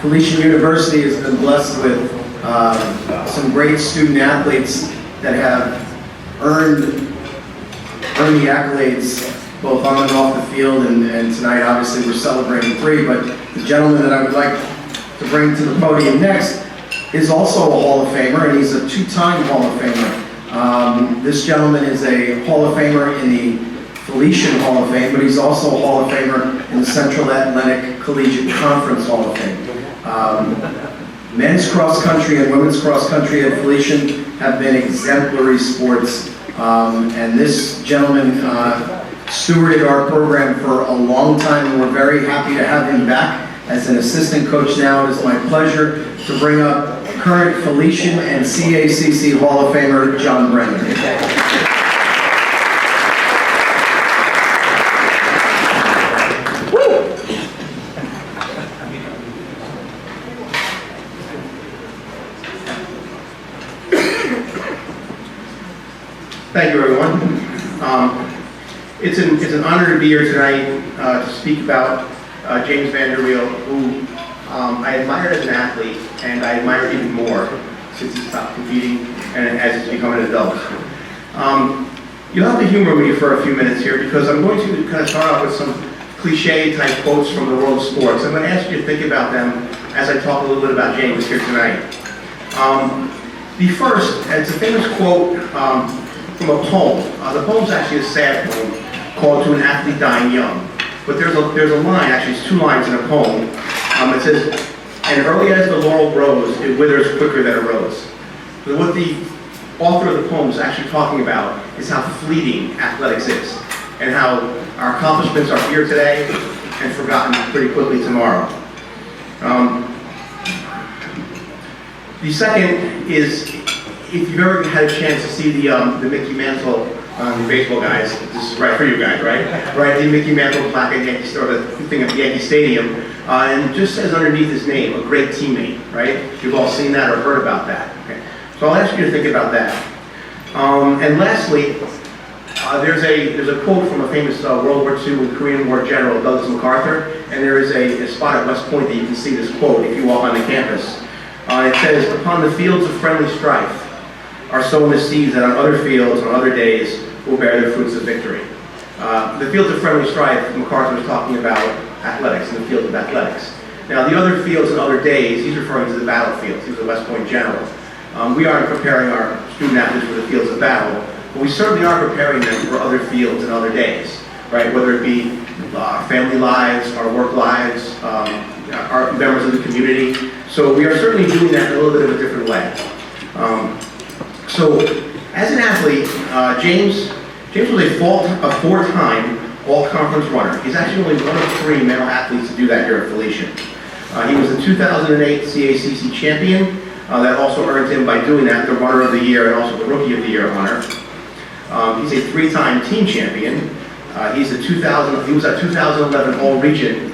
Felician University has been blessed with some great student athletes that have earned the accolades both on and off the field, and tonight obviously we're celebrating 3, but the gentleman that I would like to bring to the podium next is also a Hall of Famer, and he's a 2-time Hall of Famer. This gentleman is a Hall of Famer in the Felician Hall of Fame, but he's also a Hall of Famer in the Central Atlantic Collegiate Conference Hall of Fame. Men's cross country and women's cross country at Felician have been exemplary sports, and this gentleman stewarded our program for a long time, and we're very happy to have him back as an assistant coach now. It is my pleasure to bring up current Felician and CACC Hall of Famer John Brennan. Thank you, everyone. It's an honor to be here tonight to speak about James Vander Wiele, who I admired as an athlete, and I admire even more since he stopped competing and as he's become an adult. You'll have to humor me for a few minutes here because I'm going to kind of start off with some cliche-type quotes from the world of sports. I'm going to ask you to think about them as I talk a little bit about James here tonight. The first, it's a famous quote from a poem. The poem's actually a sad poem called "To an Athlete Dying Young." But there's a line, actually it's 2 lines in a poem. It says, "And early as the laurel grows, it withers quicker than a rose." But what the author of the poem is actually talking about is how fleeting athletics is, and how our accomplishments are here today and forgotten pretty quickly tomorrow. The second is, if you've ever had a chance to see the Mickey Mantle, the baseball guys, this is right for you guys, right? Right, the Mickey Mantle plaque at Yankee, or the thing at Yankee Stadium, and it just says underneath his name, a great teammate, right? You've all seen that or heard about that. Okay. So I'll ask you to think about that. And lastly, there's a quote from a famous World War II and Korean War general, Douglas MacArthur, and there is a spot at West Point that you can see this quote if you walk on the campus. It says, "Upon the fields of friendly strife are sown the seeds that on other fields, on other days, will bear the fruits of victory." The fields of friendly strife, MacArthur was talking about athletics, in the field of athletics. Now, the other fields and other days, he's referring to the battlefields. He was a West Point general. We aren't preparing our student athletes for the fields of battle, but we certainly are preparing them for other fields and other days, right? Whether it be our family lives, our work lives, our members of the community. So we are certainly doing that in a little bit of a different way. So, as an athlete, James was a 4-time all-conference runner. He's actually only one of 3 male athletes to do that here at Felician. He was the 2008 CACC champion. That also earned him, by doing that, the runner of the year and also the rookie of the year honor. He's a 3-time team champion. He was a 2011 All-Region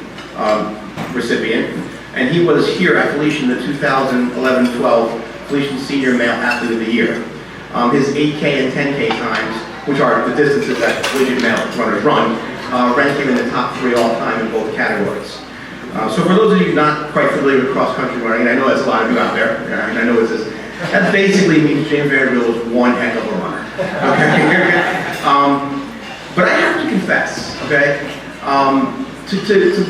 recipient, and he was here at Felician the 2011-12 Felician Senior Male Athlete of the Year. His 8K and 10K times, which are the distances that collegiate male runners run, ranked him in the top 3 all time in both categories. So for those of you not quite familiar with cross-country running, and I know that's a lot of you out there, and I know it's this, that basically means James Vander Wiele was one heck of a runner. Okay? But I have to confess, okay, to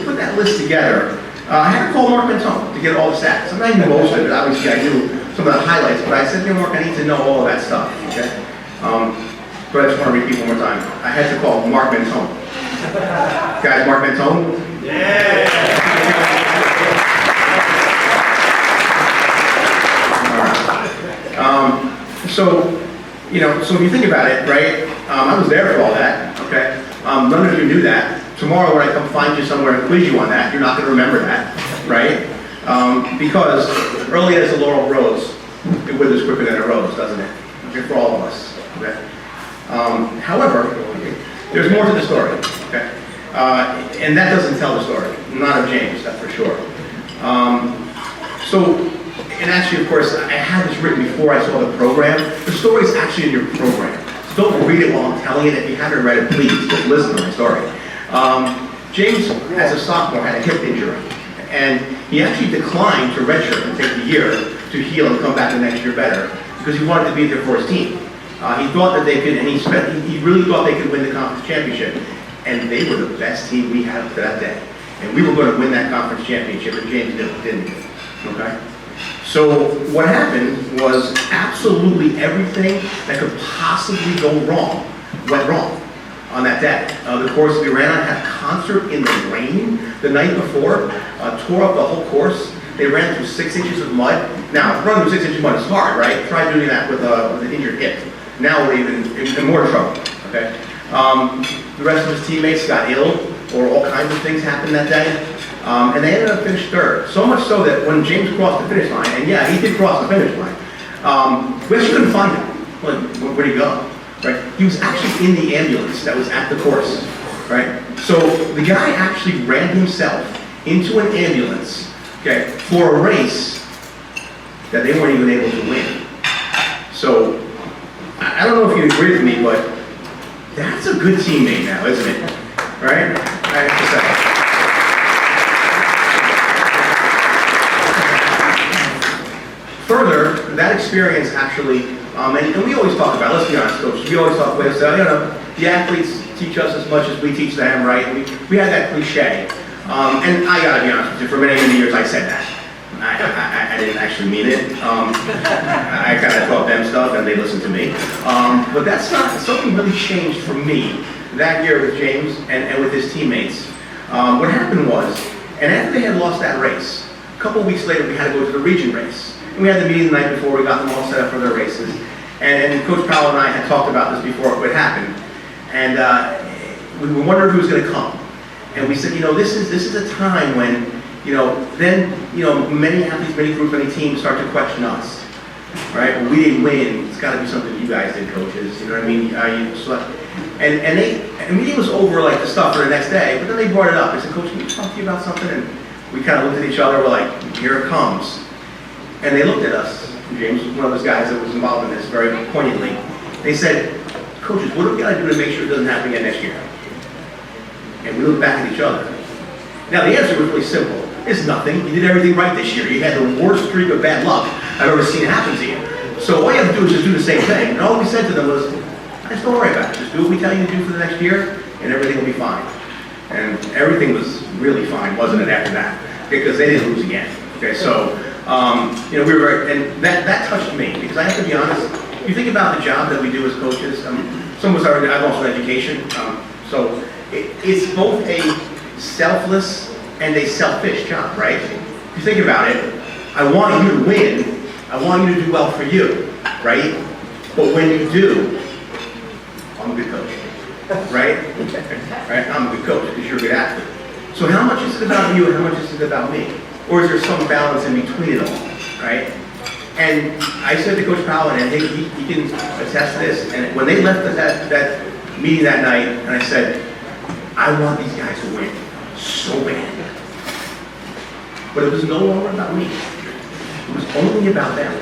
put that list together, I had to call Mark Mentone to get all the stats. I'm not even most of it, obviously I knew some of the highlights, but I said, you know, Mark, I need to know all of that stuff, okay? But I just want to repeat one more time. I had to call Mark Mentone. Guys, Mark Mentone? Yeah! All right. So if you think about it, right, I was there for all that, okay? None of you knew that. Tomorrow when I come find you somewhere and quiz you on that, you're not going to remember that, right? Because early as the laurel grows, it withers quicker than a rose, doesn't it? Okay, for all of us, okay? However, there's more to the story, okay? And that doesn't tell the story, not of James, that's for sure. And actually, of course, I had this written before I saw the program. The story is actually in your program. So don't read it while I'm telling it. If you haven't read it, please just listen to my story. James, as a sophomore, had a hip injury, and He actually declined to redshirt and take the year to heal and come back the next year better because he wanted to be there for his team. He thought that they could, and he really thought they could win the conference championship. And they were the best team we had up to that day. And we were going to win that conference championship, and James didn't. Okay? So what happened was absolutely everything that could possibly go wrong went wrong on that day. The course we ran on had a concert in the rain the night before, tore up the whole course. They ran through 6 inches of mud. Now, running through 6 inches of mud is hard, right? Try doing that with an injured hip. Now we're even more trouble. Okay? The rest of his teammates got ill, or all kinds of things happened that day, and they ended up finished third. So much so that when James crossed the finish line, and yeah, he did cross the finish line, we actually couldn't find him. Like, where'd he go? Right? He was actually in the ambulance that was at the course. Right? So the guy actually ran himself into an ambulance, okay, for a race that they weren't even able to win. So I don't know if you agree with me, but that's a good teammate now, isn't it? Right? I have to say. Further, that experience actually, and we always talk about, let's be honest, Coach, we always talk about, the athletes teach us as much as we teach them, right? We had that cliche. And I gotta be honest with you, for many, many years I said that. I didn't actually mean it. I kind of taught them stuff and they listened to me. But that's not, something really changed for me that year with James and with his teammates. What happened was, and after they had lost that race, a couple weeks later we had to go to the region race. And we had the meeting the night before, we got them all set up for their races. And Coach Powell and I had talked about this before it would happen. And we were wondering who was going to come. And we said, this is a time when, then many athletes, many groups, many teams start to question us, right? Well, we didn't win. It's got to be something you guys did, coaches. You know what I mean? And the meeting was over, like, the stuff for the next day. But then they brought it up. They said, Coach, can we talk to you about something? And we kind of looked at each other. We're like, here it comes. And they looked at us. James was one of those guys that was involved in this very poignantly. They said, coaches, what do we got to do to make sure it doesn't happen again next year? And we looked back at each other. Now, the answer was really simple. It's nothing. You did everything right this year. You had the worst streak of bad luck I've ever seen happen to you. So all you have to do is just do the same thing. And all we said to them was, just don't worry about it. Just do what we tell you to do for the next year, and everything will be fine. And everything was really fine, wasn't it, after that? Because they didn't lose again. Okay, so, we were very, and that touched me. Because I have to be honest, if you think about the job that we do as coaches, some of us are, I'm also in education, so it's both a selfless and a selfish job, right? If you think about it, I want you to win, I want you to do well for you, right? But when you do, I'm a good coach, right? Right? I'm a good coach because you're a good athlete. So how much is it about you and how much is it about me? Or is there some balance in between it all, right? And I said to Coach Powell, and he can attest to this, and when they left that meeting that night, and I said, I want these guys to win so bad. But it was no longer about me. It was only about them.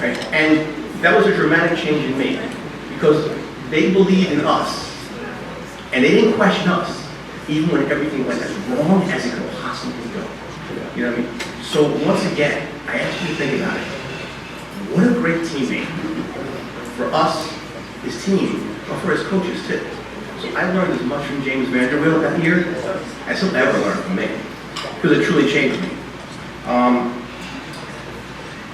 Right? And that was a dramatic change in me because they believed in us and they didn't question us even when everything went as wrong as it could possibly go. You know what I mean? So once again, I ask you to think about it. What a great teammate for us, his team, but for his coaches too. So I learned as much from James Vander Wiele that year as he'll ever learn from me, because it truly changed me.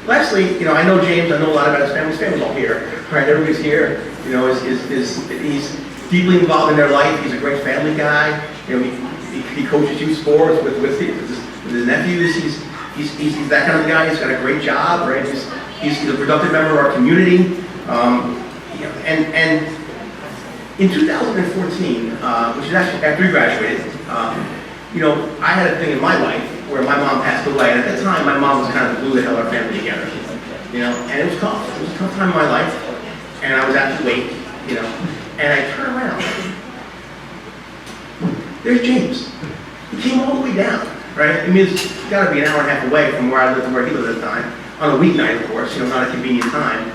Lastly, I know James, I know a lot about his family. His family's all here, right? Everybody's here. He's deeply involved in their life. He's a great family guy. He coaches youth sports with his nephews. He's that kind of guy. He's got a great job, right? He's a productive member of our community. And in 2014, which is actually after we graduated, I had a thing in my life where my mom passed away, and at that time, my mom was kind of the glue that held our family together, and it was tough. It was a tough time in my life, and I was at the wake, and I turned around. There's James. He came all the way down, right? I mean, it's got to be an hour and a half away from where I lived and where he lived at the time, on a weeknight, of course, not a convenient time.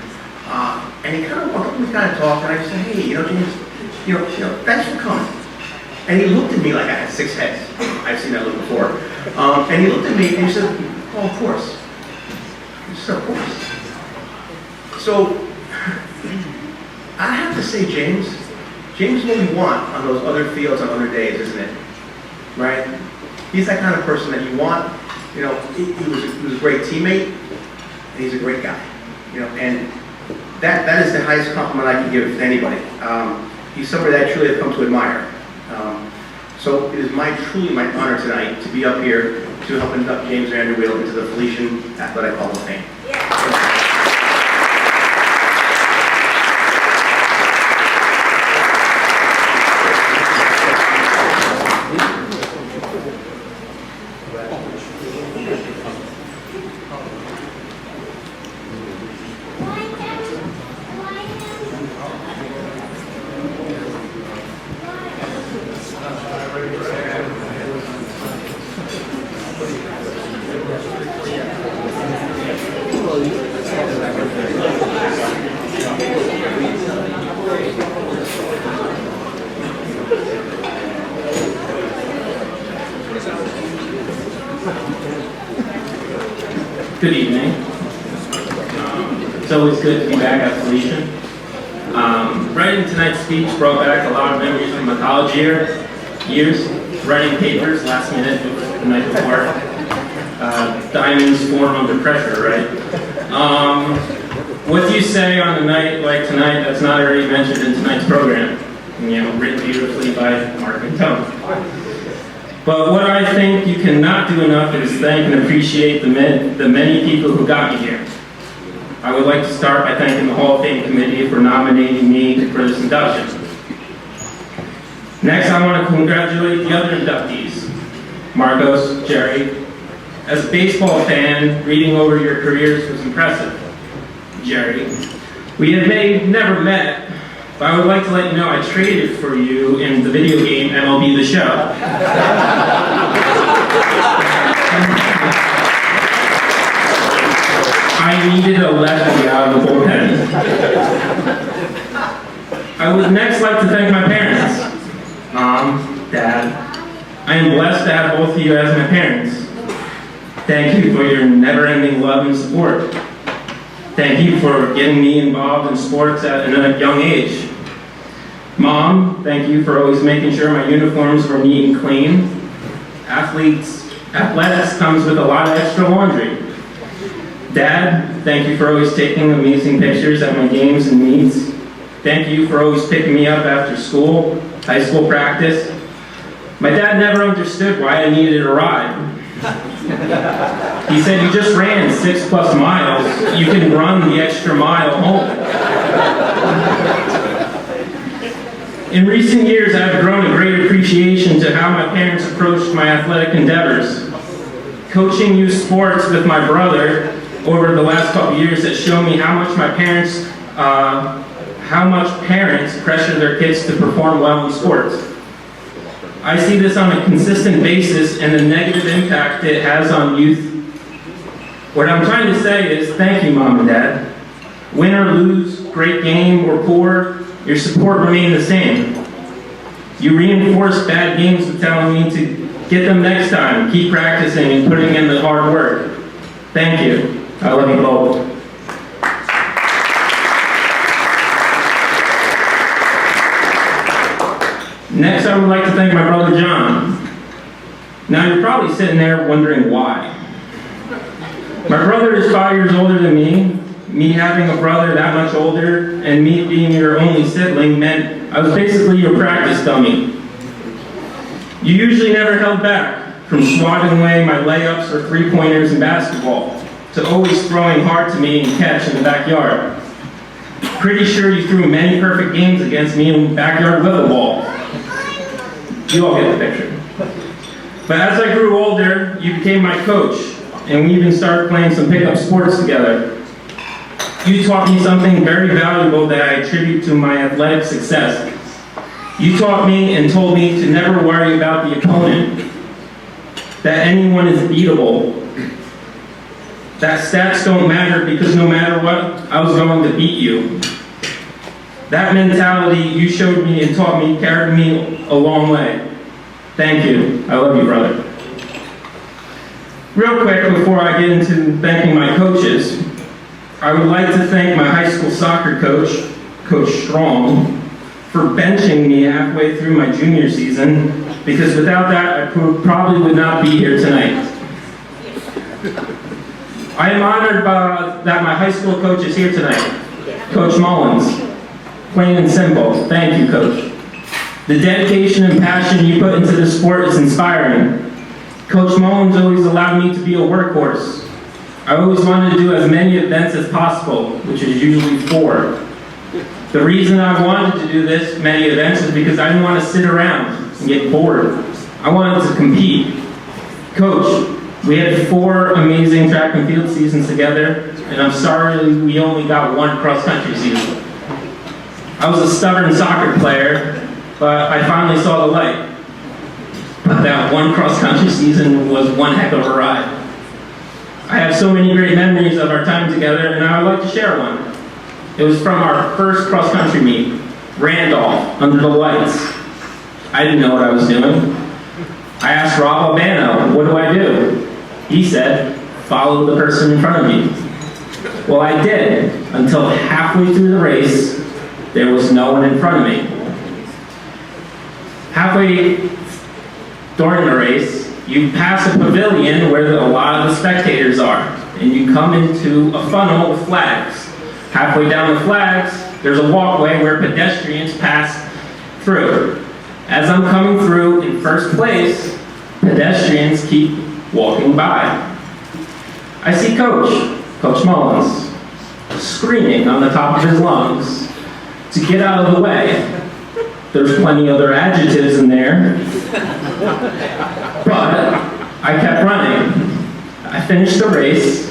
And he kind of walked up and we kind of talked, and I said, hey, James, thanks for coming. And he looked at me like I had 6 heads. I've seen that look before. And he looked at me and he said, "Oh, of course." I said, "Of course." So, I have to say, James is what we want on those other fields on other days, isn't it? Right? He's that kind of person that you want. You know, he was a great teammate, and he's a great guy. You know, and that is the highest compliment I can give to anybody. He's somebody that I truly have come to admire. So it is truly my honor tonight to be up here to help induct James Vander Wiele into the Felician Athletic Hall of Fame. Good evening. It's always good to be back at Felician. Writing tonight's speech brought back a lot of memories from my college years, writing papers last minute the night before. Diamonds form under pressure, right? What do you say on a night like tonight that's not already mentioned in tonight's program? You know, written beautifully by Mark and Tony. But what I think you cannot do enough is thank and appreciate the many people who got me here. I would like to start by thanking the Hall of Fame Committee for nominating me for this induction. Next, I want to congratulate the other inductees, Marcos, Jerry. As a baseball fan, reading over your careers was impressive. Jerry, we have never met, but I would like to let you know I traded for you in the video game MLB The Show. I needed a lefty out of the bullpen. I would next like to thank my parents. Mom, Dad, I am blessed to have both of you as my parents. Thank you for your never-ending love and support. Thank you for getting me involved in sports at a young age. Mom, thank you for always making sure my uniforms were neat and clean. Athletics comes with a lot of extra laundry. Dad, thank you for always taking amazing pictures at my games and meets. Thank you for always picking me up after school, high school practice. My dad never understood why I needed a ride. He said, "You just ran 6+ miles. You can run the extra mile home." In recent years, I have grown a great appreciation to how my parents approached my athletic endeavors. Coaching youth sports with my brother over the last couple years has shown me how much parents pressure their kids to perform well in sports. I see this on a consistent basis and the negative impact it has on youth. What I'm trying to say is thank you, Mom and Dad. Win or lose, great game or poor, your support remained the same. You reinforced bad games with telling me to get them next time, keep practicing and putting in the hard work. Thank you. I love you both. Next, I would like to thank my brother John. Now, you're probably sitting there wondering why. My brother is 5 years older than me. Me having a brother that much older and me being your only sibling meant I was basically your practice dummy. You usually never held back, from swatting away my layups or three-pointers in basketball to always throwing hard to me and catch in the backyard. Pretty sure you threw many perfect games against me in the backyard with a ball. You all get the picture. But as I grew older, you became my coach, and we even started playing some pickup sports together. You taught me something very valuable that I attribute to my athletic success. You taught me and told me to never worry about the opponent, that anyone is beatable, that stats don't matter because no matter what, I was going to beat you. That mentality you showed me and taught me carried me a long way. Thank you. I love you, brother. Real quick, before I get into thanking my coaches, I would like to thank my high school soccer coach, Coach Strong, for benching me halfway through my junior season, because without that, I probably would not be here tonight. I am honored that my high school coach is here tonight, Coach Mullins. Plain and simple, thank you, Coach. The dedication and passion you put into the sport is inspiring. Coach Mullins always allowed me to be a workhorse. I always wanted to do as many events as possible, which is usually 4. The reason I wanted to do this many events is because I didn't want to sit around and get bored. I wanted to compete. Coach, we had 4 amazing track and field seasons together, and I'm sorry we only got 1 cross-country season. I was a stubborn soccer player, but I finally saw the light. But that 1 cross-country season was one heck of a ride. I have so many great memories of our time together, and I would like to share one. It was from our first cross-country meet, Randolph, under the lights. I didn't know what I was doing. I asked Rob Albano, what do I do? He said, follow the person in front of you. Well, I did, until halfway through the race, there was no one in front of me. Halfway during the race, you pass a pavilion where a lot of the spectators are, and you come into a funnel with flags. Halfway down the flags, there's a walkway where pedestrians pass through. As I'm coming through in first place, pedestrians keep walking by. I see Coach Mullins, screaming on the top of his lungs to get out of the way. There's plenty other adjectives in there, but I kept running. I finished the race.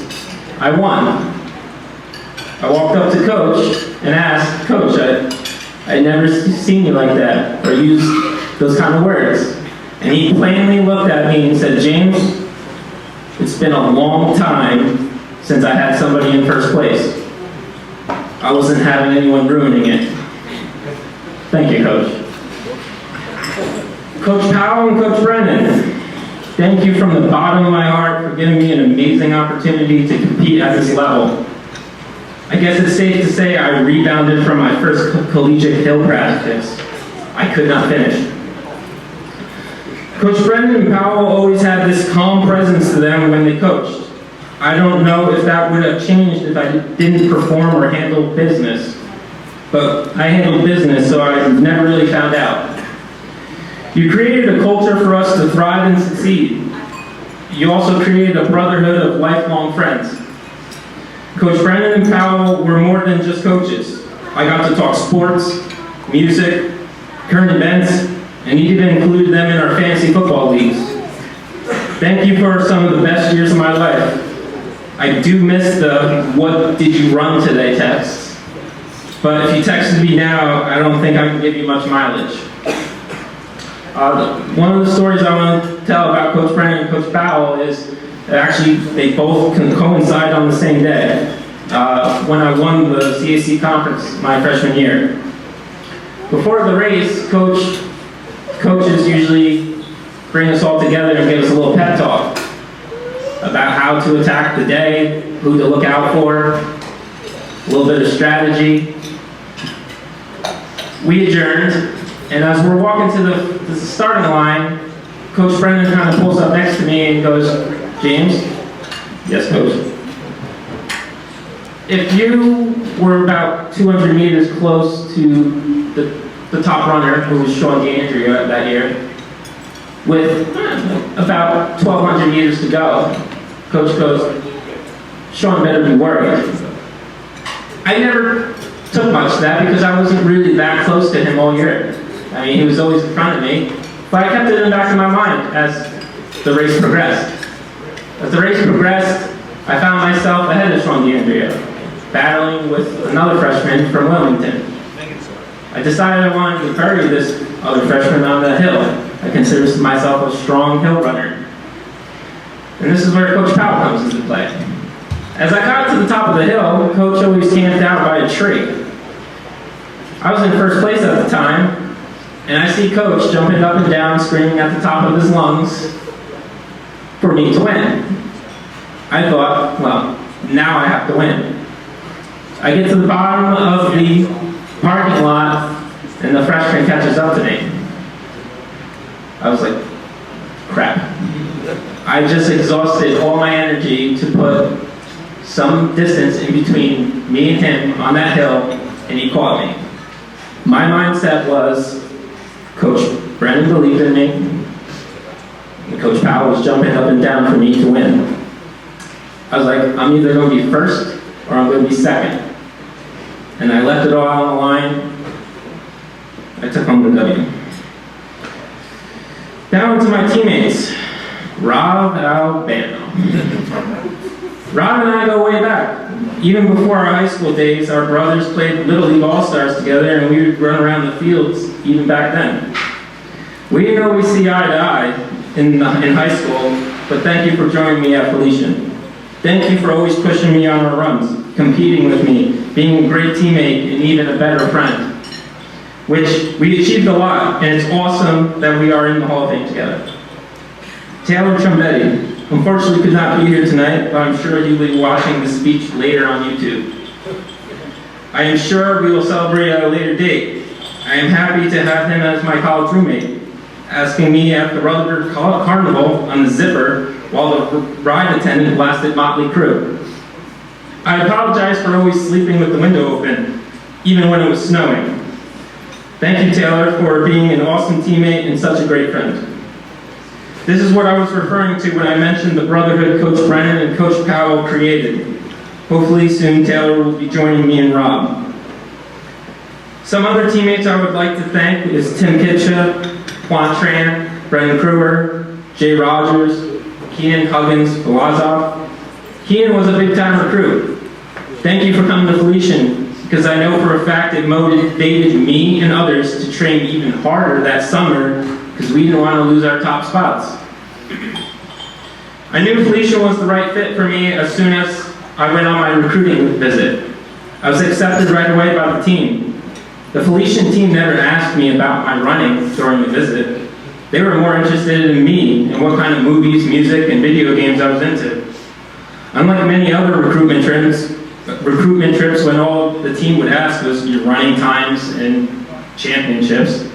I won. I walked up to Coach and asked, Coach, I never seen you like that, or use those kind of words. And he plainly looked at me and said, James, it's been a long time since I had somebody in first place. I wasn't having anyone ruining it. Thank you, Coach. Coach Powell and Coach Brennan, thank you from the bottom of my heart for giving me an amazing opportunity to compete at this level. I guess it's safe to say I rebounded from my first collegiate hill practice. I could not finish. Coach Brennan and Powell always had this calm presence to them when they coached. I don't know if that would have changed if I didn't perform or handle business. But I handled business, so I never really found out. You created a culture for us to thrive and succeed. You also created a brotherhood of lifelong friends. Coach Brennan and Powell were more than just coaches. I got to talk sports, music, current events, and even included them in our fantasy football leagues. Thank you for some of the best years of my life. I do miss the "what did you run today" texts. But if you texted me now, I don't think I can give you much mileage. One of the stories I want to tell about Coach Brennan and Coach Powell is that actually they both can coincide on the same day. When I won the CAC conference my freshman year. Before the race, coaches usually bring us all together and give us a little pep talk about how to attack the day, who to look out for, a little bit of strategy. We adjourned, and as we're walking to the starting line, Coach Brennan kind of pulls up next to me and goes, James? Yes, Coach. If you were about 200 meters close to the top runner, who was Sean DeAndrea that year, with about 1,200 meters to go, Coach goes, Sean better be worried. I never took much of that because I wasn't really that close to him all year. I mean, he was always in front of me, but I kept it in the back of my mind as the race progressed. As the race progressed, I found myself ahead of Sean DeAndrea, battling with another freshman from Wilmington. I decided I wanted to bury this other freshman on the hill. I consider myself a strong hill runner. And this is where Coach Powell comes into play. As I got to the top of the hill, Coach always camped out by a tree. I was in first place at the time, and I see Coach jumping up and down, screaming at the top of his lungs for me to win. I thought, well, now I have to win. I get to the bottom of the parking lot, and the freshman catches up to me. I was like, crap. I just exhausted all my energy to put some distance in between me and him on that hill, and he caught me. My mindset was, Coach Brennan believed in me, and Coach Powell was jumping up and down for me to win. I was like, I'm either going to be first or I'm going to be second. And I left it all on the line. I took home the W. Down to my teammates, Rob Albano. Rob and I go way back. Even before our high school days, our brothers played Little League All-Stars together, and we would run around the fields even back then. We didn't always see eye to eye in high school, but thank you for joining me at Felician. Thank you for always pushing me on our runs, competing with me, being a great teammate, and even a better friend. Which we achieved a lot, and it's awesome that we are in the Hall of Fame together. Taylor Trumbetti, unfortunately could not be here tonight, but I'm sure he will be watching the speech later on YouTube. I am sure we will celebrate at a later date. I am happy to have him as my college roommate, asking me at the Rutherford Carnival on the zipper while the ride attendant blasted Motley Crue. I apologize for always sleeping with the window open, even when it was snowing. Thank you, Taylor, for being an awesome teammate and such a great friend. This is what I was referring to when I mentioned the brotherhood Coach Brennan and Coach Powell created. Hopefully soon Taylor will be joining me and Rob. Some other teammates I would like to thank is Tim Kitcha, Juan Tran, Brendan Kruger, Jay Rogers, Keenan Huggins, Velazov. Keenan was a big-time recruit. Thank you for coming to Felician, because I know for a fact it motivated me and others to train even harder that summer, because we didn't want to lose our top spots. I knew Felician was the right fit for me as soon as I went on my recruiting visit. I was accepted right away by the team. The Felician team never asked me about my running during the visit. They were more interested in me and what kind of movies, music, and video games I was into. Unlike many other recruitment trips when all the team would ask was your running times and championships,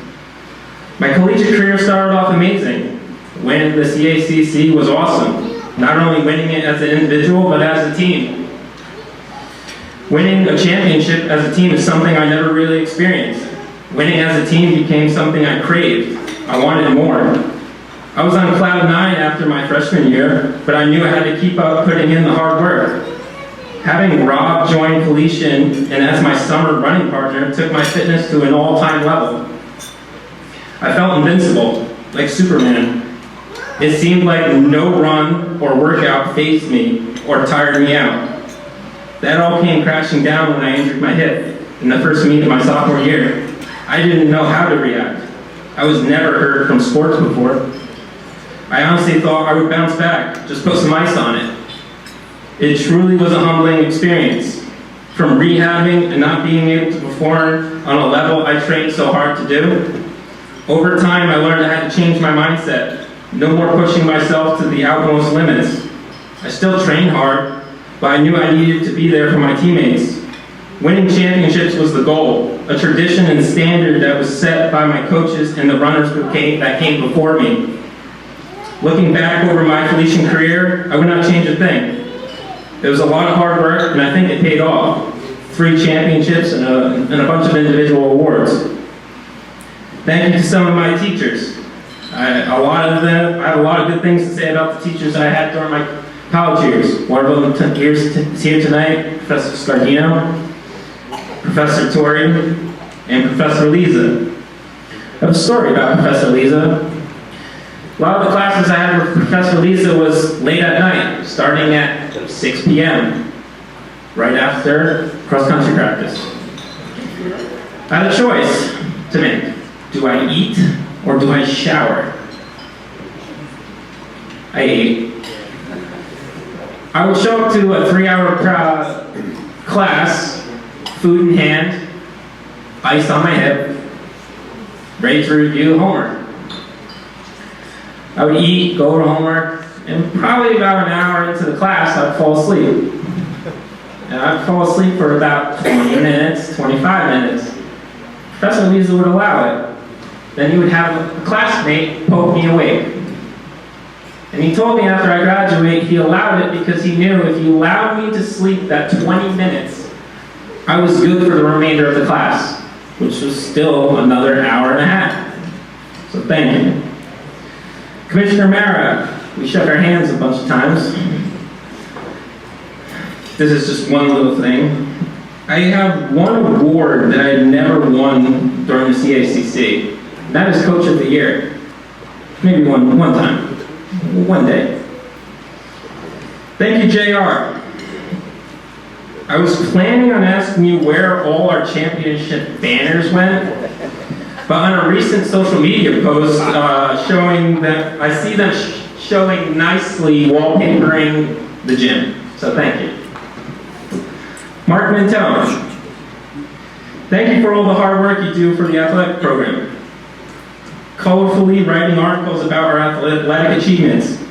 my collegiate career started off amazing. Winning the CACC was awesome, not only winning it as an individual, but as a team. Winning a championship as a team is something I never really experienced. Winning as a team became something I craved. I wanted more. I was on cloud 9 after my freshman year, but I knew I had to keep up putting in the hard work. Having Rob join Felician and as my summer running partner took my fitness to an all-time level. I felt invincible, like Superman. It seemed like no run or workout fazed me or tired me out. That all came crashing down when I injured my hip in the first meet of my sophomore year. I didn't know how to react. I was never hurt from sports before. I honestly thought I would bounce back, just put some ice on it. It truly was a humbling experience. From rehabbing and not being able to perform on a level I trained so hard to do, over time I learned I had to change my mindset. No more pushing myself to the outmost limits. I still trained hard, but I knew I needed to be there for my teammates. Winning championships was the goal, a tradition and standard that was set by my coaches and the runners that came before me. Looking back over my Felician career, I would not change a thing. It was a lot of hard work, and I think it paid off. 3 championships and a bunch of individual awards. Thank you to some of my teachers. I have a lot of good things to say about the teachers I had during my college years. One of them is here tonight, Professor Scardino, Professor Torrey, and Professor Lisa. I have a story about Professor Lisa. A lot of the classes I had with Professor Lisa was late at night, starting at 6 p.m., right after cross-country practice. I had a choice to make. Do I eat or do I shower? I ate. I would show up to a 3-hour class, food in hand, ice on my hip, ready to review homework. I would eat, go over homework, and probably about an hour into the class, I'd fall asleep. And I'd fall asleep for about 20 minutes, 25 minutes. Professor Wiele would allow it. Then he would have a classmate poke me awake. And he told me after I graduated, he allowed it because he knew if he allowed me to sleep that 20 minutes, I was good for the remainder of the class, which was still another hour and a half. So thank you. Commissioner Mara, we shook our hands a bunch of times. This is just one little thing. I have one award that I never won during the CACC. That is Coach of the Year. Maybe one time. One day. Thank you, JR. I was planning on asking you where all our championship banners went, but on a recent social media post showing that I see them showing nicely wallpapering the gym. So thank you. Mark Mintel, thank you for all the hard work you do for the athletic program. Colorfully writing articles about our athletic achievements.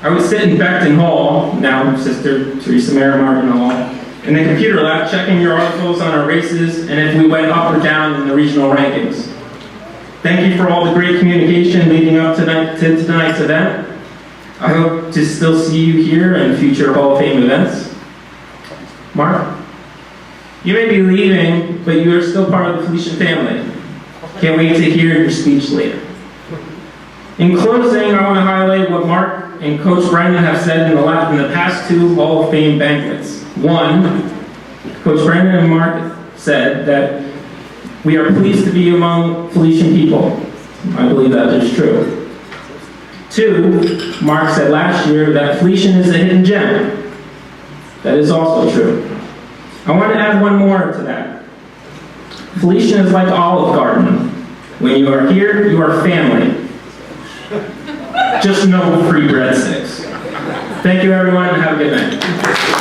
I would sit in Beckton Hall, now Sister Teresa Mary Martin Hall, in the computer lab checking your articles on our races and if we went up or down in the regional rankings. Thank you for all the great communication leading up to tonight's event. I hope to still see you here in future Hall of Fame events. Mark, you may be leaving, but you are still part of the Felician family. Can't wait to hear your speech later. In closing, I want to highlight what Mark and Coach Brennan have said in the past two Hall of Fame banquets. One, Coach Brennan and Mark said that we are pleased to be among Felician people. I believe that is true. Two, Mark said last year that Felician is a hidden gem. That is also true. I want to add one more to that. Felician is like Olive Garden. When you are here, you are family. Just no free breadsticks. Thank you, everyone, and have a good night.